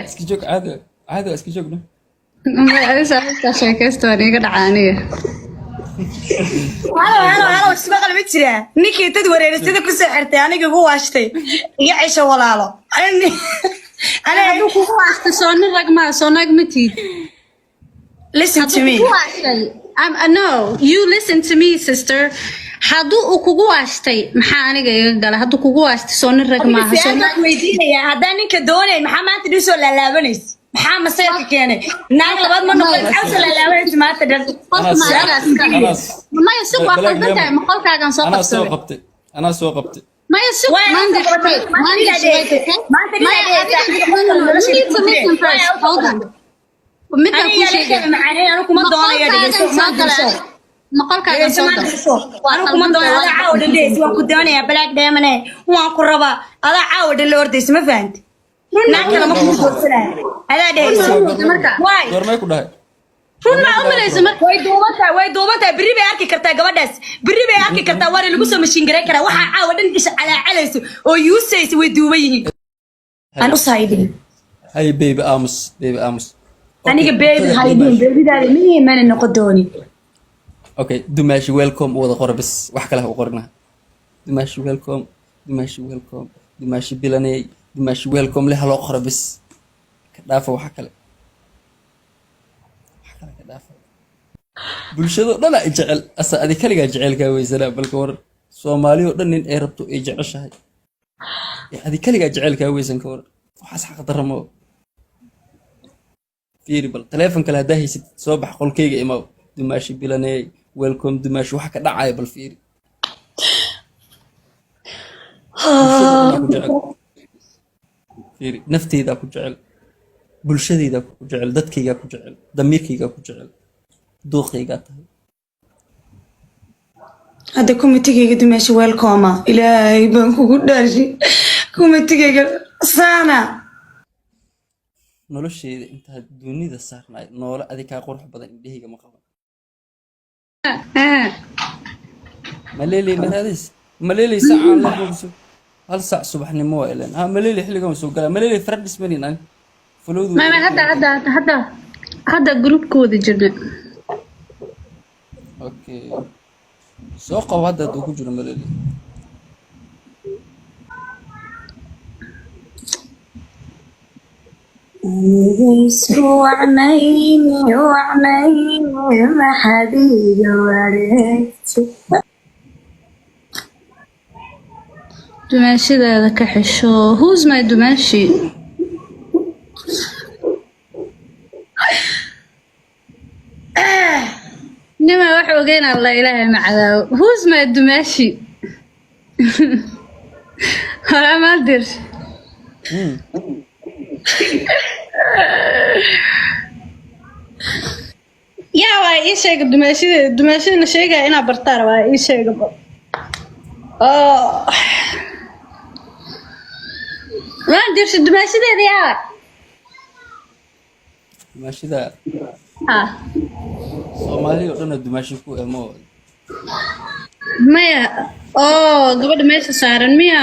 اسكي جوك عادي اسكي جوك ده ما أسألك شيكستوني قد عانية هلا اسمع قلبي جرا نيكي dad wareersada ku soo xirtay aniga ugu waashtay iga cisho walaalo ana هادو كوكو عشت صوني رقمة صونك متي listen to me No, you listen to me sister هادو كوكو عشتي محاني جاي قال هادو كوكو عشت صوني رقمة صونك ويدينaya hadaa ninka doonay maxaa maanta dhiso la laabaneys maxaa maseerka keenay naag labaad ma noqon xawsa la laabaneys maanta dhan ما يسوق أقل بنتي مقال كأن سوق أنا سوق قبتي ما يسوق ما عندي ما عندي ما أنا يا معاني أنا كمان دوني مقال كأن سوق أنا كمان دوني هذا عاود اللي سوى كدوني يا بلاك دائما وأنا كربا هذا عاود اللي ورديس ما فهمت ناكل ما كنت وصلها هذا ده واي دور ما يكون ده run ma umalaysa marka way duubanta bari bay arki kartaa gabadhaas bari bay arki kartaa war lagu soo mashiin garay kara waxa caawa dhan isha calaacalayso oo yuusaysi way duuban yihiin aan u saayidin hay baby amos aniga baby haydin babydaada miyay mana noqon dooni okay dumashi welcome wada qorbis wax kale u qorna dumashi welcome dumashi bilanay dumashi welcome le halo qorbis ka dhaafa wax kale bulshada dhan ay jecel asa adi kaliga jecelka weysana balka war Soomaaliyo dhan in ay rabto ay jeceshahay adi kaliga jecelka weysan ka war waxaas xaq daramo fiiri bal telefoonka la hadahaysid soo bax qolkayga imaw dumashi bilanay welcome dumashi waxa ka dhacay bal fiiri fiiri nafteyda ku jecel bulshadeyda ku jecel dadkayga ku jecel damiirkayga ku jecel دوقيقة هذا كوميتيجي دمشق ويلكوما إلهي بنكو قداشي كوميتيجي سانا nolosheeda inta dunida saarnay noole adika qurux badan indhahayga ma qaban maleelay saacaan la boogso hal saac subaxnimo waa ilaan maleelay xilligan soo galaa maleelay faradis manin aan fulowdu ما هذا جروب كود جدا اوكي سوق هذا دو كجر مللي وعمين ما حبيبي وريت دماشي ذا كحشو who's my دماشي نما واحد وقينا الله إله مع ذا who's my دماشي هلا ما أدري يا واي إيش شيء دماشي اللي شيء أنا برتار واي إيش شيء قبل ما أدري شو دماشي ذا يا ماشي ذا ها Soomaaliyo dhan dumashi ku emo maya gabadha meesha saaran miya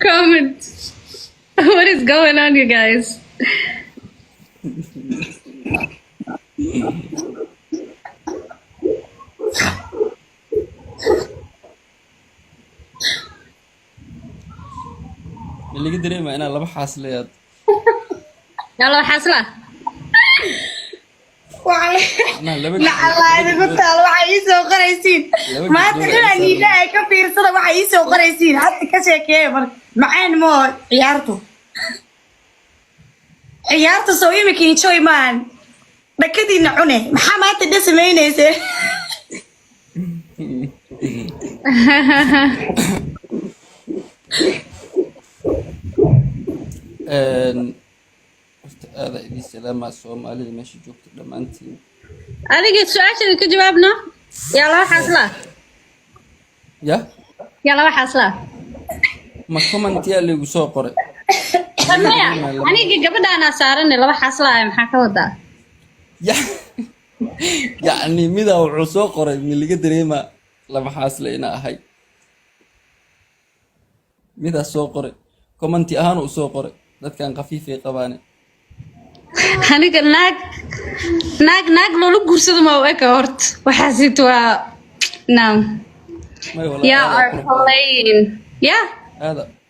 comment what is going on you guys اللي قدر ما أنا لبح حاصليات يلا حاصلة لا الله إذا قلت له وحيسو قريسين ما تدري لا كفير صدق وحيسو قريسين حتى كشيء معين مو عيارته سوي مكين شوي مان بكدي نعونه محمد تدس مينيسه هذا إذا سلام مع الصومالي ماشي جوكت لما أنت أنا قلت سؤال كجوابنا يلا حصلة يلا حصلة ما كومنت يا اللي وسوق قري أنا قبل أنا صارني لو حصلة محاكا ودا يا يعني ميدا وعصو قري من اللي قدر ما لما حاصل إنا هاي ميدا سو قري كومنتي أهانو سو قري ده كان خفيف قباني aniga naag loola guursado ma u eka horta waxaasit waa no ما والله you are playing yeah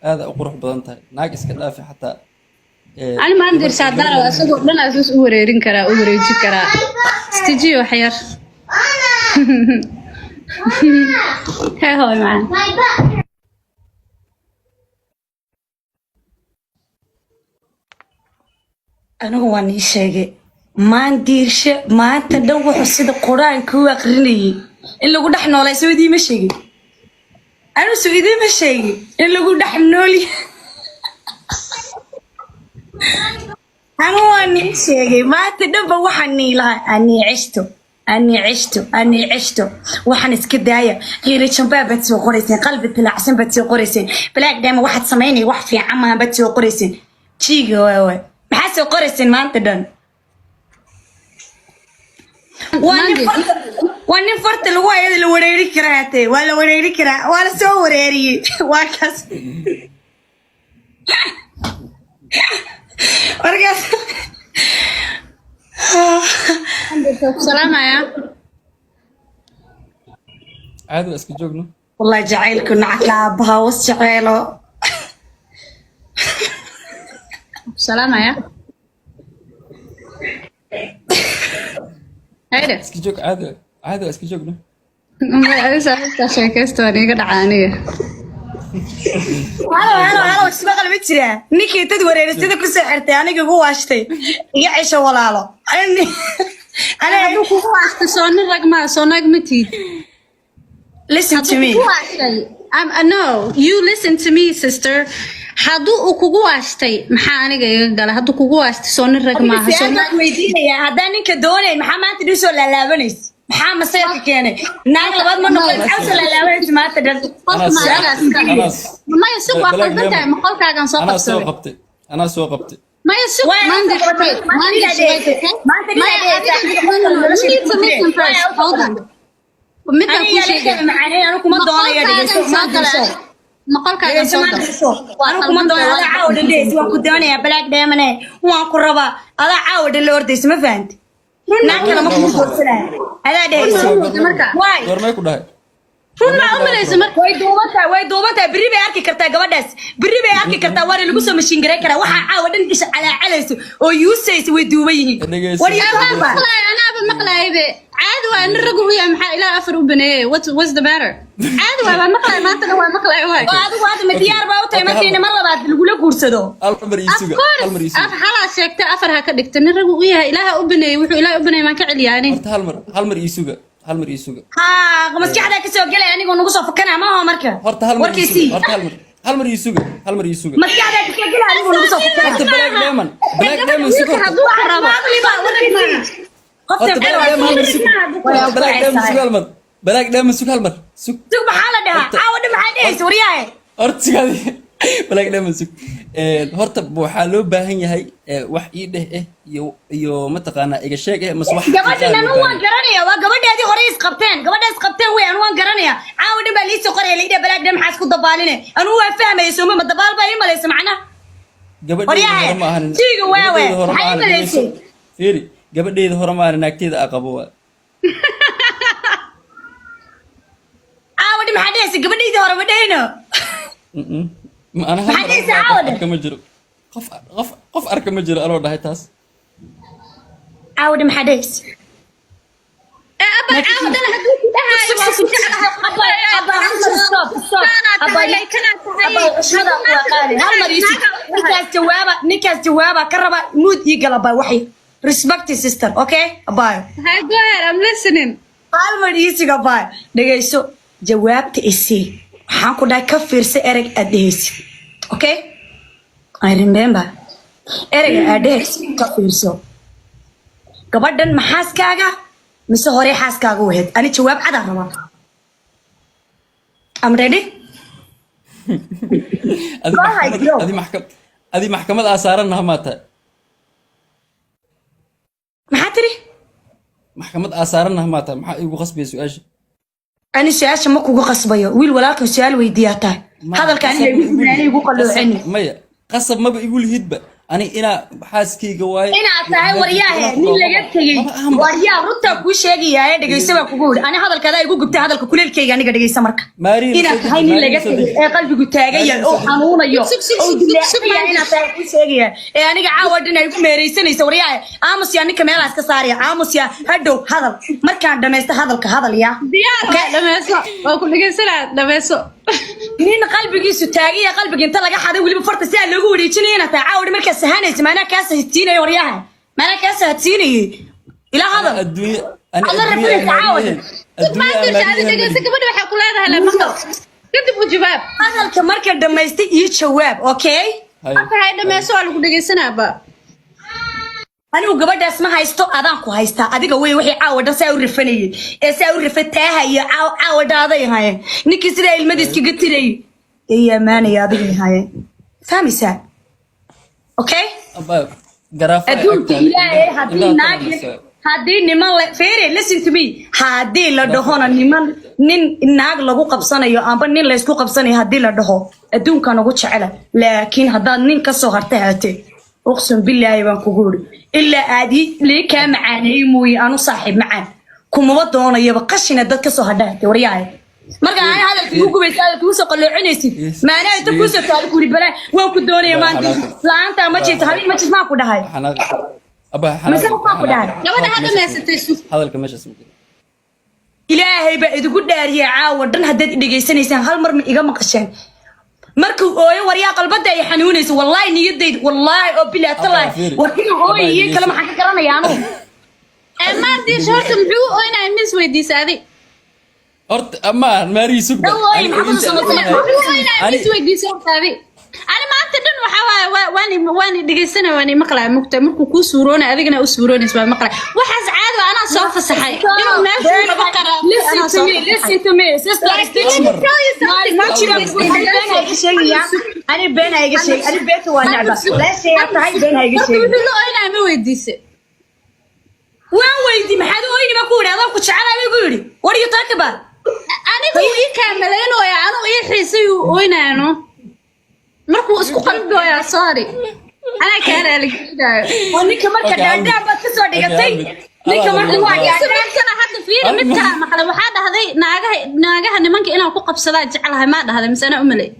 هذا أقرح بدنتها ناقص كذا حتى ani maan dirsaa dara asagoo dhan asus u wareerin karaa u wareeji karaa istijiyo waxyar hee hooy macaan anigu waan ii sheegay maandiirshe maanta dhan wuxuu sida qur-aanka u aqrinayay in lagu dhex noolay soo idiima sheegin anigu soo idiima sheegin in lagu dhex nooli anigu waan ii sheegay maanta dhanba waxaan nii lahaa anii ceshto waxaan iska daaya qiiro jambaa baad soo qorayseen qalbi tilacsan baad soo qorayseen balaag dheema waxaad samaynaya wax fiican maaha baad soo qorayseen jiiga waawaay maxaa soo qorayseen maanta dhan waa nin farta lagu hayada la wareeri karaa hatee waa la wareeri karaa waa la soo wareeriyey waa kaas markaas salaamaya عادي اسكي جوجنا والله جعيلكم نعكابها والسعيلو salaamaya hayde اسكي جوج عادي اسكي جوجنا ma saaxiibta sheekaysta waan iga dhacaa aniga halo isma qalbi jiraa ninkii dad wareerisada ku soo xirtay aniga ugu waashtay iga cisho walaalo hadduu kugu waasta soo nin rag maa soo naag ma tiid listen to me no you listen to me sister hadduu uu kugu waastay maxaa aniga iga gala hadduu kugu waastay soo nin rag maaha soo naag weydiinaya haddaan ninka doonay maxaa maanta dhi soo laalaabanaysa maxaa maseerka keenay naag labaad ma noqon maxaa soo laalaabanaysa maanta dhan maya suq waa qaldantahay ma qolkaagan soo qabsaday أنا سو قبتي maya suq midaan kuu sheegay anigu kuma doonayo maqalkaagan soo anigu kuma doonayo adaa caawa dhan dhehaysa waan ku doonayaa balaag dheemane waan ku rabaa adaa caawa dhan la ordaysa ma fahanti naag kale ma kuma guursanaya adaa dhehaysa waay ورمي كده run maa u malaysa marka way duubantahay berri bay arki kartaa gabadhaas berri bay arki kartaa waana lagu soo mashiin garay karaa waxaa caawa dhan isha calaacalayso oo yuusaysa way duuban yihiin anaaba maqlaaybe caadi waa nin ragu u yahay maxaa ilaa afar u baneeyey what's the matter caadi waa baa maqlaay maantana waa maqlaay waay adigu hadda ma diyaar baa u tahay markiina mar labaad lagula guursado af halaa sheegtay afar ha ka dhigta nin ragu u yahay ilaaha u baneeyey wuxuu ilaaha u baneeyey maan ka celiyaani هل مر يسوق ها maskaxda ka soo galay anigu nagu soo fakanaa ma aha marka horta hal mar يسوق maskaxda ka soo galay anigu nagu soo fakanaa horta black lemon sugar hadduu ku rabo black lemon sugar hal mar sug maxaa la dhahaa caawa dhan maxaa dhehaysa waryahay horta sigadi black lemon sugar horta waxaa loo baahan yahay wax ii dheh iyo mataqaanaa iga sheeg mas wax gabadhan anu waan garanaya waa gabadhaadii hore isqabteen wey anu waan garanaya caawa dhan baa liisoo qoraya laidhaa balaag dhan maxaa isku dabaaline anu waa fahmaya sooma ma dabaal baa ii malaysa macnaha gabadheeda hore ma ahanin siiga waawe maxaa ii malaysay fiiri gabadheeda hore ma ahanin naagteeda aqabo waa caawa dhan maxaa dhehaysa gabadheydii hore ma dhehayno أنا هل أركب مجرى قف أركب مجرى أنا وده تاس عاود محدث أبا عاود أنا هدوك نكاس جوابا كربا مود يقلبا وحي respect sister okay باي هاي go ahead I'm listening halmar isiga baay dhageyso jawaabta isii waxaan ku dhahay ka fiirsa ereg aad dhehaysid okay I remember erega aad dhehaysid ka fiirso gabadhan maxaaskaaga mise hore xaaskaaga u ahayd ani jawaab cad aan rabaa I'm ready هذه محكمة أسارة إنها ماتت maxaa tiri maxkamad aasaarana ma tahay maxaa igu qasbay su'aasha أنا سؤال ما كوجو قصبيه ويل ولكن سؤال ويدياته هذا كان يقول قلوعني maya qasab maba igu lihidba ani ina xaaskeyga waaye ina tahay waryaha nin laga tagay waryaha runta ku sheegaya dhageyso waa kugu wada ani hadalkada igu gubtay hadalka kuleelkeyga aniga dhageyso marka ina tahay nin laga tagay ee qalbigu taagaya oo xanuunayo oo dilaacaya ina tahay ku sheegaya ee aniga caawa dhinay ku meereysanaysa waryaha aamus yaa ninka meelaas ka saaraya aamus yaa hadhow hadal markaan dhameysto hadalka hadal yaa diyaar dhameyso oo ku dhageysanaa dhameyso nin qalbigiisu taagaya qalbiga inta laga xaday waliba farta si aan loogu wareejinayna taa caawdi marka sahanaysa maana ka sahtiinay waryaha maana ka sahtiinay ila hada adduunyo Allah rabbi caawdi maanta shaadi dhageyso gabadha waxa ku leedahay la maqal kadib u jawaab hadalka marka dhameystay iyo jawaab okay hay dhameyso waa lagu dhageysanaaba anigu gabadhaas ma haysto adaan ku haysta adiga way wixii caawada saa u rifanayay ee saa u rifataaha iyo caawadaada yahay ninkii sida ilmadiis kaga tiray ee amaanaya adiga yahay fahmaysaa okay garaafa adduunka ilaahay haddii niman la feere listen to me haddii la dhahona nin naag lagu qabsanayo amba nin la isku qabsanayo haddii la dhaho adduunkan ugu jecela laakiin haddaad nin ka soo harta haatee uqsum billaahi baan kugu uri ilaa aadi lee kaa macaanay mooy aanu saaxiib macaan kumaba doonayaba qashina dad ka soo hadhaatay waryahay marka aan hadalka ugu gubaysaa ku soo qaloocinaysid maana inta ku soo taal kuri bala waan ku doonaya maanta laanta ma jirto habeen ma jirto ma ku dhahay aba ma ku dhahay gabadha hadda meesatay hadalka meesha soo ilaahay ba idigu dhaariyay caawa dhan haddaad dhagaysanaysaan hal mar ma iga maqasheen markuu ooyo waryaa qalbada ay xanuunayso wallahi niyadayda wallahi oo bilaa talaay warkiga ooyay kala maxaa ka garanayaan maantii shorta muxuu ooynaa mis weydiisaaday horta ama maari sugda ani weydiisaaday ani maanta dhan waxa waani dhageysanay waani maqlaa mugta markuu ku suuroona adigana u suuroonays waa maqlaa waxaas caadi ana soo fasaxay inuu meesha laga qaraa listen to me sister ani been ayga sheeg ani beetu waa nacba la sheeg tahay been ayga sheeg wuxuu ooynaa ma weydiisay waan weydi maxaad ooyni ma ku yiraahdo ku jecelahay igu yiri what are you talking about anigu ii kaamaleynaya anu ii xiisay ooynaano markuu isku qalbooya sorry ana kaana lagidayo ninka marka dhaadhaab baad ka soo dhigatay ninka marka waa yaacay hadda fiiri mid kala maqla waxa dhahday naagaha nimanka inaan ku qabsadaa jecelahay ma dhahday mise ana u malay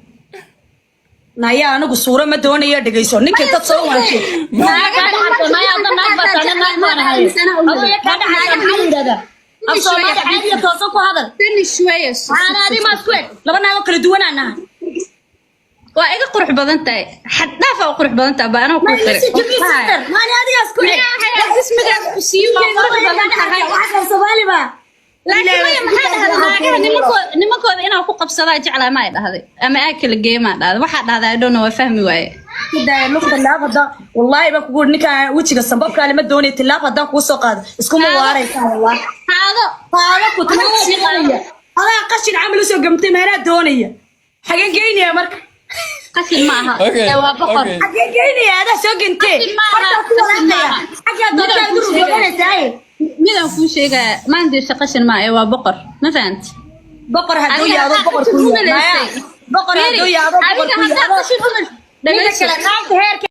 naya anigu suura ma doonayo dhageyso ninka dad soo waashay naagaha naya hadda naag baa taana naag ma nahay adiga ka dhaxay maxaa yiraahdaa afsoomaali caadi toosan ku hadal tani shweeyo ana adi ma isku laba naag kala duwan aan nahay waa iga qurux badan tahay xad dhaaf oo qurux badan tahay baana ku xiray maana adiga isku ismiga ku siiyo badan tahay waxa Soomaali ba laakiin maxaa dhahdaa nimankooda inaan ku qabsadaa jeclaa ma ay dhahday ama ay kala geeyma dhahday waxa dhahdaa I don't know waa fahmi waaye sidaa luqda laabada wallahi ba kugu ninka wajiga sababka lama doonay tilaabada ku soo qaad isku ma waaraysan wallahi haado ku taashiyaya ala qashin amal soo gamtay meena doonaya xagan geynaya marka qashin maaha waa boqor xagan geynaya ada soo gantay farta ku walaaqaya xaga dadka duru gobanaysaa midaan kuu sheegaya maandiisha qashin ma waa boqor ma fahant boqor haduu yaado boqor ku yaado boqor haduu yaado boqor ku yaado